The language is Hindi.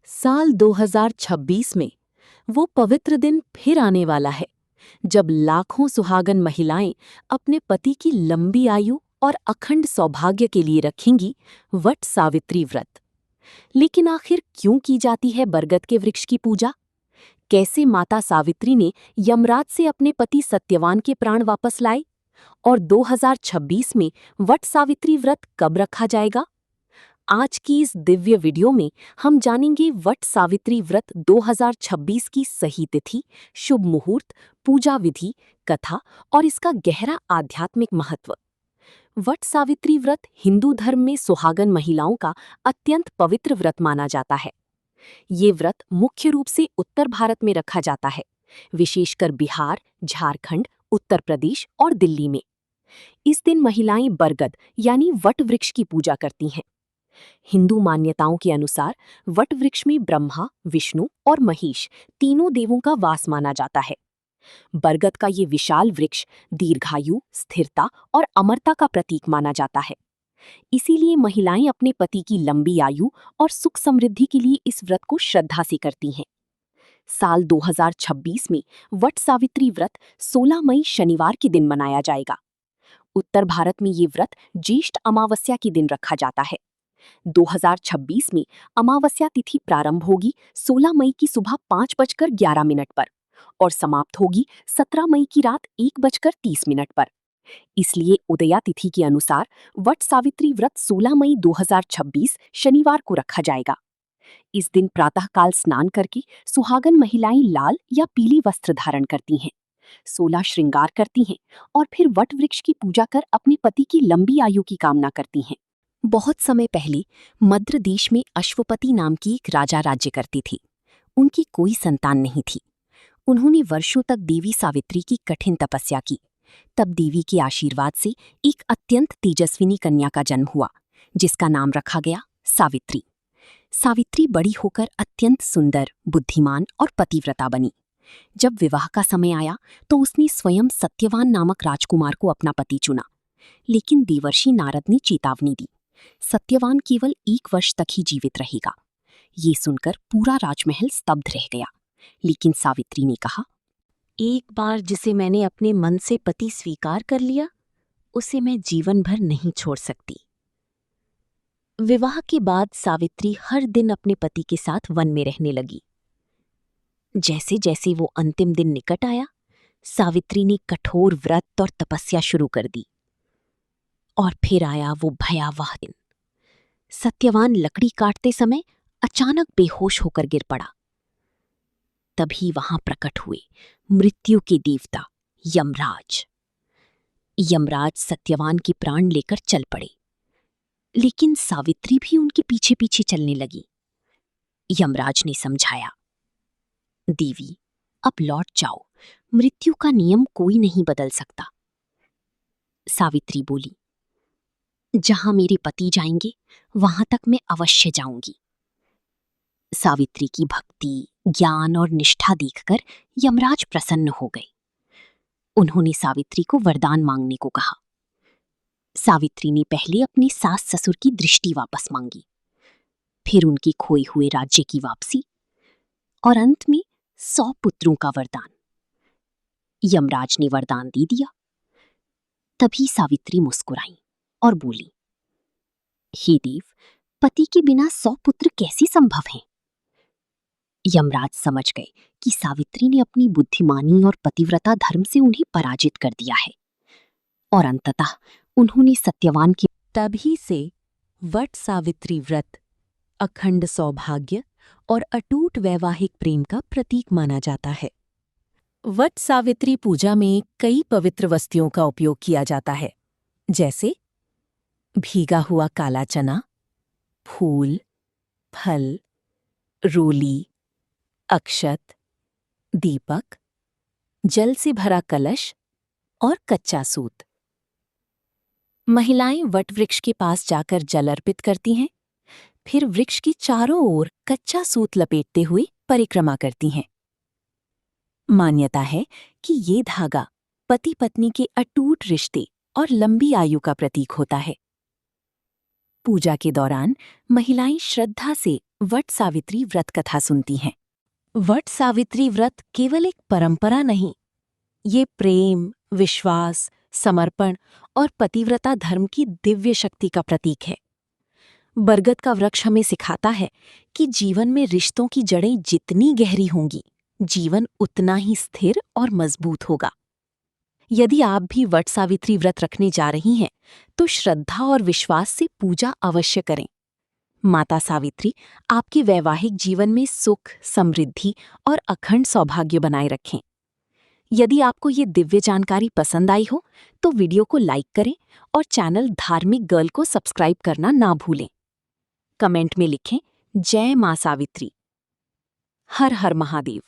साल 2026 में वो पवित्र दिन फिर आने वाला है जब लाखों सुहागन महिलाएं अपने पति की लंबी आयु और अखंड सौभाग्य के लिए रखेंगी वट सावित्री व्रत। लेकिन आखिर क्यों की जाती है बरगद के वृक्ष की पूजा? कैसे माता सावित्री ने यमराज से अपने पति सत्यवान के प्राण वापस लाए? और 2026 में वट सावित्री व्रत कब रखा जाएगा? आज की इस दिव्य वीडियो में हम जानेंगे वट सावित्री व्रत 2026 की सही तिथि, शुभ मुहूर्त, पूजा विधि, कथा और इसका गहरा आध्यात्मिक महत्व। वट सावित्री व्रत हिंदू धर्म में सुहागन महिलाओं का अत्यंत पवित्र व्रत माना जाता है। ये व्रत मुख्य रूप से उत्तर भारत में रखा जाता है, विशेषकर बिहार, झारखंड, उत्तर प्रदेश और दिल्ली में। इस दिन महिलाएं बरगद यानी वट वृक्ष की पूजा करती हैं। हिंदू मान्यताओं के अनुसार वट वृक्ष में ब्रह्मा, विष्णु और महेश तीनों देवों का वास माना जाता है। बरगद का ये विशाल वृक्ष दीर्घायु, स्थिरता और अमरता का प्रतीक माना जाता है। इसीलिए महिलाएं अपने पति की लंबी आयु और सुख समृद्धि के लिए इस व्रत को श्रद्धा से करती हैं। साल 2026 में वट सावित्री व्रत 16 मई शनिवार के दिन मनाया जाएगा। उत्तर भारत में ये व्रत ज्येष्ठ अमावस्या के दिन रखा जाता है। 2026 में अमावस्या तिथि प्रारंभ होगी 16 मई की सुबह 5:11 पर और समाप्त होगी 17 मई की रात 1:30 पर। इसलिए उदया तिथि के अनुसार वट सावित्री व्रत 16 मई 2026 शनिवार को रखा जाएगा। इस दिन प्रातःकाल स्नान करके सुहागन महिलाएं लाल या पीली वस्त्र धारण करती हैं, 16 श्रृंगार करती हैं और फिर वट वृक्ष की पूजा कर अपने पति की लंबी आयु की कामना करती हैं। बहुत समय पहले मद्र देश में अश्वपति नाम की एक राजा राज्य करती थी। उनकी कोई संतान नहीं थी। उन्होंने वर्षों तक देवी सावित्री की कठिन तपस्या की। तब देवी के आशीर्वाद से एक अत्यंत तेजस्विनी कन्या का जन्म हुआ, जिसका नाम रखा गया सावित्री। सावित्री बड़ी होकर अत्यंत सुंदर, बुद्धिमान और पतिव्रता बनी। जब विवाह का समय आया तो उसने स्वयं सत्यवान नामक राजकुमार को अपना पति चुना। लेकिन देवर्षि नारद ने चेतावनी दी, सत्यवान केवल 1 वर्ष तक ही जीवित रहेगा। ये सुनकर पूरा राजमहल स्तब्ध रह गया। लेकिन सावित्री ने कहा, एक बार जिसे मैंने अपने मन से पति स्वीकार कर लिया, उसे मैं जीवन भर नहीं छोड़ सकती। विवाह के बाद सावित्री हर दिन अपने पति के साथ वन में रहने लगी। जैसे जैसे वो अंतिम दिन निकट आया, सावित्री ने कठोर व्रत और तपस्या शुरू कर दी। और फिर आया वो भयावह दिन। सत्यवान लकड़ी काटते समय अचानक बेहोश होकर गिर पड़ा। तभी वहां प्रकट हुए मृत्यु के देवता यमराज। यमराज सत्यवान के प्राण लेकर चल पड़े, लेकिन सावित्री भी उनके पीछे पीछे चलने लगी। यमराज ने समझाया, देवी, अब लौट जाओ, मृत्यु का नियम कोई नहीं बदल सकता। सावित्री बोली, जहां मेरे पति जाएंगे वहां तक मैं अवश्य जाऊंगी। सावित्री की भक्ति, ज्ञान और निष्ठा देखकर यमराज प्रसन्न हो गए। उन्होंने सावित्री को वरदान मांगने को कहा। सावित्री ने पहले अपने सास ससुर की दृष्टि वापस मांगी, फिर उनके खोए हुए राज्य की वापसी और अंत में 100 पुत्रों का वरदान। यमराज ने वरदान दे दिया। तभी सावित्री मुस्कुराई और बोली, हे देव, पति के बिना 100 पुत्र कैसे संभव हैं? यमराज समझ गए कि सावित्री ने अपनी बुद्धिमानी और पतिव्रता धर्म से उन्हें पराजित कर दिया है और अंततः उन्होंने सत्यवान के तभी से वट सावित्री व्रत अखंड सौभाग्य और अटूट वैवाहिक प्रेम का प्रतीक माना जाता है। वट सावित्री पूजा में कई पवित्र वस्तुओं का उपयोग किया जाता है, जैसे भीगा हुआ काला चना, फूल, फल, रोली, अक्षत, दीपक, जल से भरा कलश और कच्चा सूत। महिलाएं वट वृक्ष के पास जाकर जल अर्पित करती हैं, फिर वृक्ष की चारों ओर कच्चा सूत लपेटते हुए परिक्रमा करती हैं। मान्यता है कि ये धागा पति पत्नी के अटूट रिश्ते और लंबी आयु का प्रतीक होता है। पूजा के दौरान महिलाएं श्रद्धा से वट सावित्री व्रत कथा सुनती हैं। वट सावित्री व्रत केवल एक परंपरा नहीं, ये प्रेम, विश्वास, समर्पण और पतिव्रता धर्म की दिव्य शक्ति का प्रतीक है। बरगद का वृक्ष हमें सिखाता है कि जीवन में रिश्तों की जड़ें जितनी गहरी होंगी, जीवन उतना ही स्थिर और मजबूत होगा। यदि आप भी वट सावित्री व्रत रखने जा रही हैं, तो श्रद्धा और विश्वास से पूजा अवश्य करें। माता सावित्री आपके वैवाहिक जीवन में सुख, समृद्धि और अखंड सौभाग्य बनाए रखें। यदि आपको ये दिव्य जानकारी पसंद आई हो, तो वीडियो को लाइक करें और चैनल धार्मिक गर्ल को सब्सक्राइब करना ना भूलें। कमेंट में लिखें, जय मां सावित्री। हर हर महादेव।